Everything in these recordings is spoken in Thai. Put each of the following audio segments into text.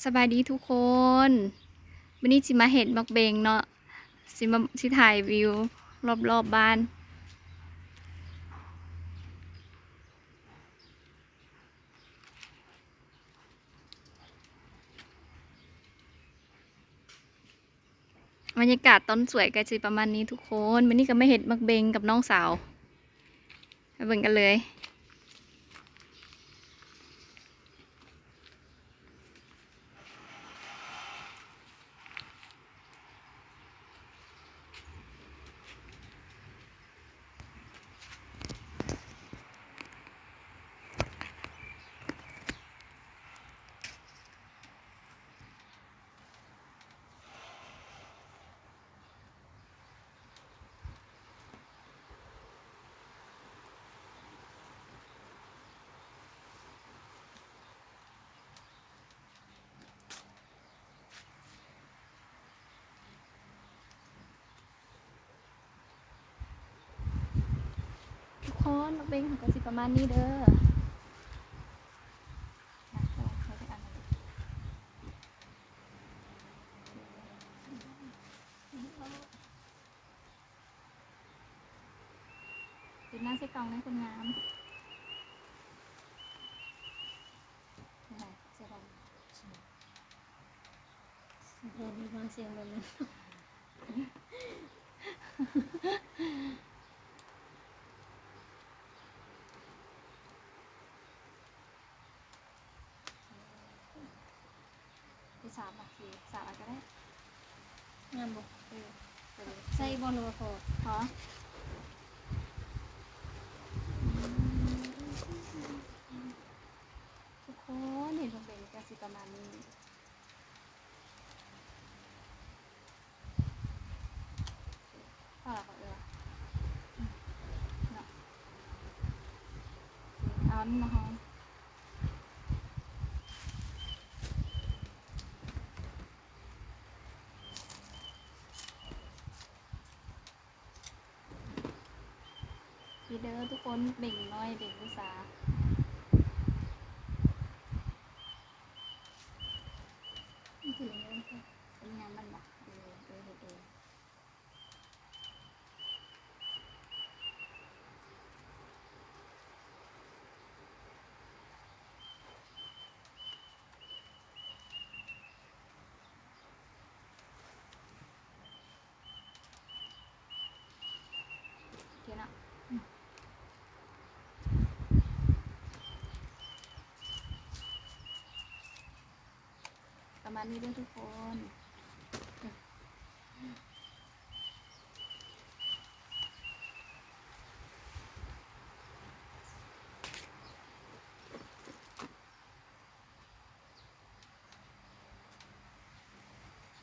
สบายดีทุกคนวันนี้สิมาเห็นบักเบงเนาะสิถ่ายวิวรอบบ้านบรรยากาศต้นสวยก็จะประมาณนี้ทุกคนวันนี้ก็ไม่เห็นบักเบงกับน้องสาวไปเบิ่งกันเลยทุกคนบักเบงก็สิประมาณนี้เด้อติดหน้าใส่กล่องในคนงามเสียดายเดี๋ยวมีฟังเสียงแบบนี้ ที่สามอ่ะสี่สามอันก็ได้ งามบอก ไปเลย ใส่บอลลูนพอ ฮะทุกคนเห็นบักเบงก็สิประมาณนี้ก็เออเนาะเอานี่มาหอมพี่เด้อทุกคนเบ่งน้อยเบ่งภาษาถึงแล้วค่ะ เป็นงานมันบอกเห็ดเองเทียนะประมาณนี้เด้อทุกคน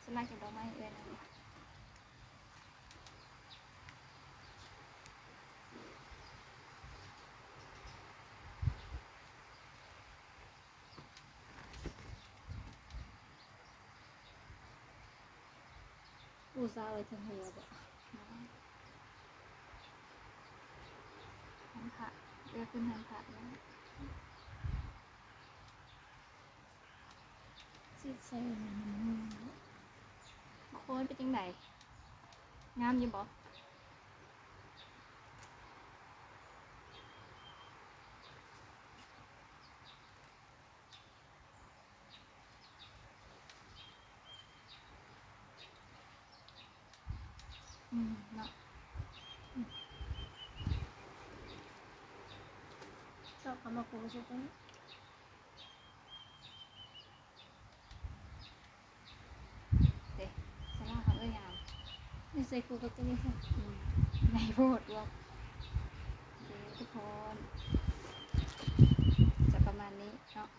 สลากเก็บดอกไม้เอ้ยนะปูซาไว้ทั้งหัวบอก ทันพระเลือกขึ้นทันพระแล้ว สิใส่มัน โค้ดเป็นจังไดงามอยู่บ่เนาะ ชอบคำว่าปูใช่ไหม เด็สลากเขาเอ้ยงาม ไม่ใส่ปูกับตัวนี้ค่ะ ในโพดว่าทุกคนจะประมาณนี้เนาะ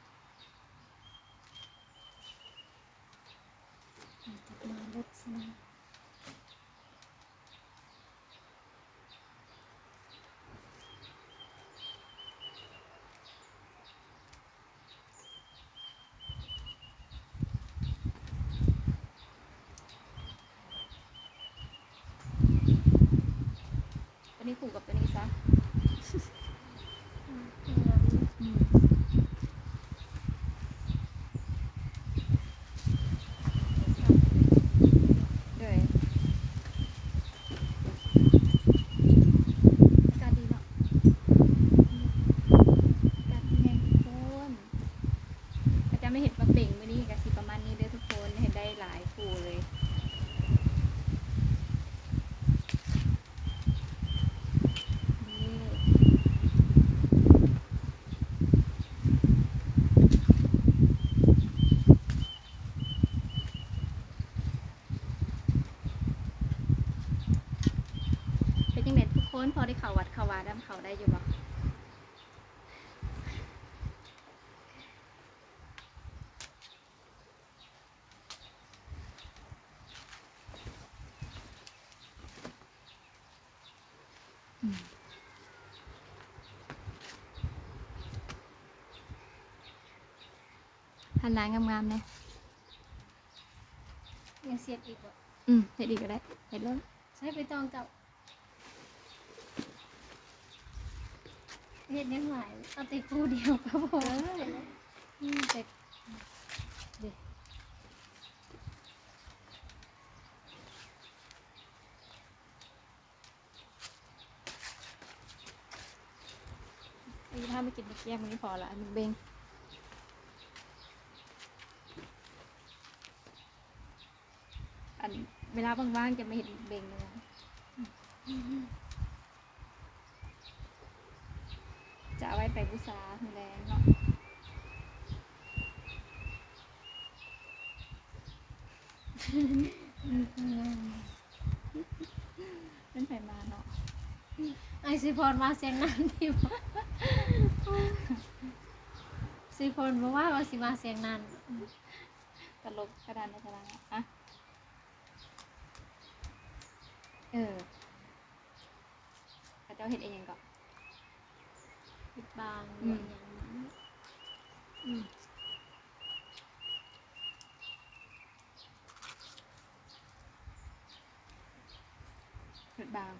ตัดมาลดสนะ ตัวนี้คู่กับตัวนี้ซะ งาม ไม่เห็นมักเบ่งมื้อนี้ก็สิประมาณนี้เด้อทุกคนเห็นได้หลายคู่เลยนี่เป็นจังไดทุกคนพอได้เข้าวัดเข้าวาดำเข้าได้อยู่บ่หันหน้างามๆเลย ยังเสียบอีกบ่ เฮ็ดอีกก็ได้เฮ็ดเลย ใช้ไปตองเจ้าเฮ็ดยังไงเอาแต่กูเดียวก็พอแต่เด็ก ไอ้ถ้าไม่กินตะเกียบมันนี่พอละมึงเบงอันเวลาว่างๆจะไม่เห็นเบงเลยนะจะเอาไว้ไปบูชามือแรงเนาะเป็นไผมาเนาะ ไอซีพรมาเสียงนั่นที่บอกซีพรบอกว่าสิมาเสียงนั่น ตลกกระดานในตารางอะพระเจ้าเห็นเองยังก่อน ปิดบางอย่างนั้น เห็ดบาง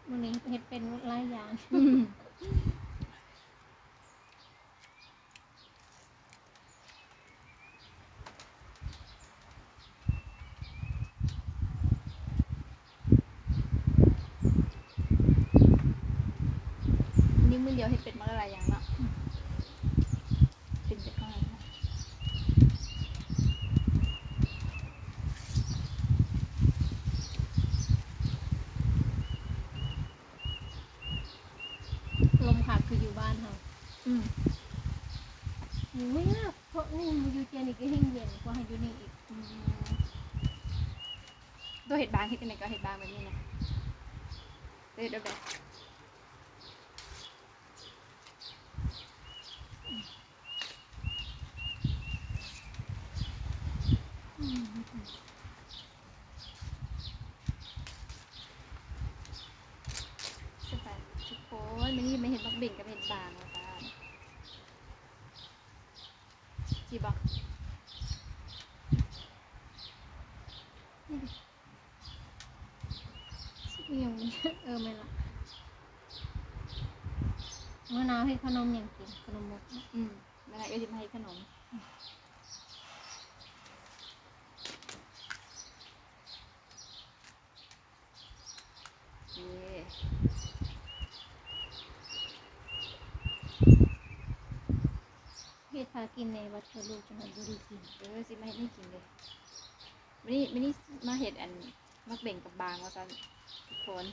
วันนี้เฮ็ดเป็นหลายอย่าง นี่มือเดียวเห็ดเป็ดมาละลายอย่างเนาะเป็นเป็ดข้างในนะ ลมพัดคืออยู่บ้านเฮา อืม อยู่ไม่ยากเพราะนี่มันอยู่เจนี่ก็เฮงเย็นกว่าให้อยู่นี่อีก ตัวเห็ดบางเห็ดยังไงก็เห็ดบางแบบนี้นะเห็ดแบบ สบายทุกคนมันนี่ไม่เห็นบักเบ่งกับเห็นบางแล้วจ้าจีบอก ยังมีไม่ละมะนาวให้ขนมอย่างกินขนมมก เวลาเอจิมาให้ขนมเย่ เฮ็ดพากินในวัดเกิดลูกจังหวัดบุรีกิน สิมาให้ไม่กินเลยไม่นี่มาเห็ดอันมักเบ่งกับบางว่าซะทุกคน